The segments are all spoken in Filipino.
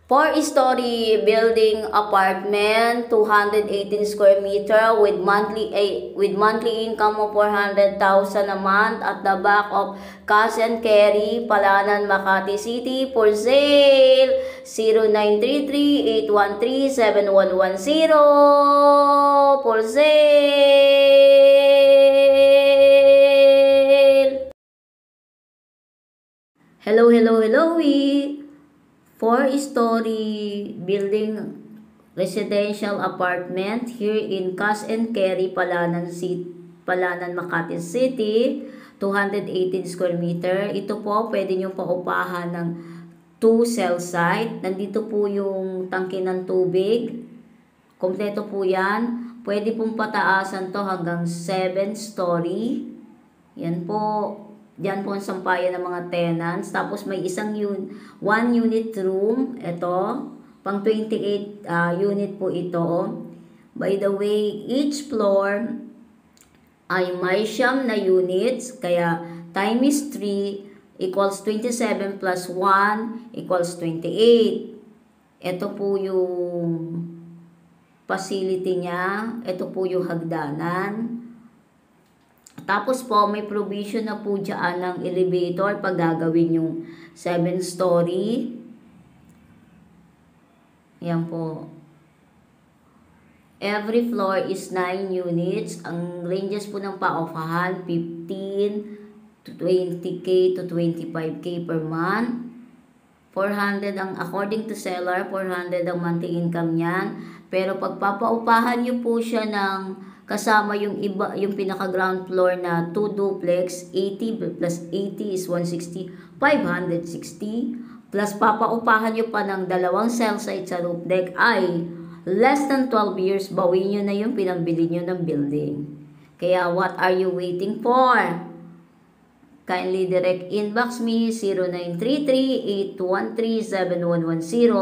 Four-story building apartment, 218 square meter with monthly income of 400,000 a month at the back of Cash and Carry, Palanan, Makati City, for sale. 0933-813-7110 for sale. Hello, hello, hello. Four-story building residential apartment here in Cash and Carry, Palanan, Makati City, 218 square meter. Ito po, pwede nyo paupahan ng 2 cell site. Nandito po yung tangke ng tubig. Kompleto po yan. Pwede pong pataasan to hanggang 7 story. Yan po. Diyan po ang sampayan ng mga tenants. Tapos may isang 1 unit room. Ito. Pang 28 unit po ito. By the way, each floor ay may siyam na units. Kaya time is 3 equals 27 plus 1 equals 28. Ito po yung facility niya. Ito po yung hagdanan. Tapos po, may provision na po dyan ng elevator pag gagawin yung 7 story. Yan po. Every floor is 9 units. Ang ranges po ng paupahan, 15 to 20k to 25k per month. 400 ang, according to seller, 400 ang monthly income niyan. Pero pag papaupahan nyo po siya ng kasama yung iba, yung pinaka ground floor na 2 duplex, 80 plus 80 is 160, 560. Plus papaupahan nyo pa ng 2 cell site sa roof deck ay less than 12 years, bawin nyo na yung pinambili nyo ng building. Kaya what are you waiting for? Kindly direct inbox me 0933-813-7110.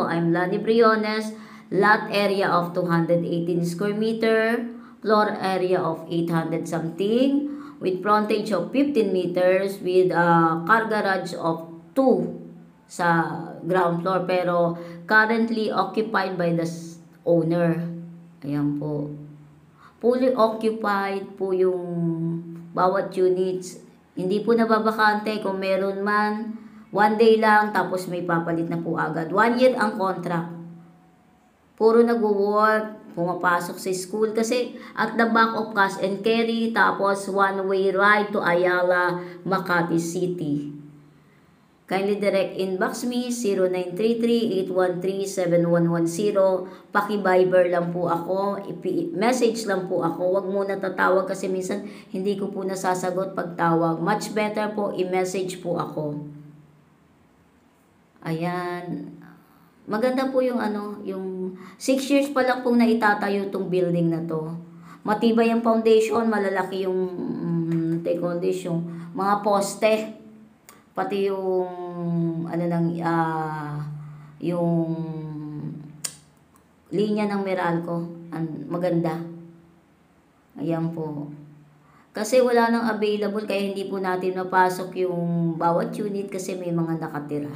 I'm Lani Briones. Lot area of 218 square meter. Floor area of 800 something with frontage of 15 meters with car garage of 2 sa ground floor, pero currently occupied by the owner. Ayan po. Fully occupied po yung bawat units. Hindi po nababakante. Kung meron man, 1 day lang, tapos may papalit na po agad. 1 year ang contract. Puro nag-work, pumapasok sa school kasi at the back of Cash and Carry, tapos one-way ride to Ayala, Makati City. Kindly direct inbox me 0933-813-7110. Paki-Viber lang po ako, message lang po ako. Huwag muna tatawag kasi minsan hindi ko po nasasagot pag tawag. Much better po i-message po ako. Ayan. Maganda po yung yung 6 years pa lang pong naitatayo itong building na to. Matibay ang foundation, malalaki yung yung mga poste, pati yung yung linya ng Meralco, maganda. Ayan po. Kasi wala nang available kaya hindi po natin mapasok yung bawat unit kasi may mga nakatira.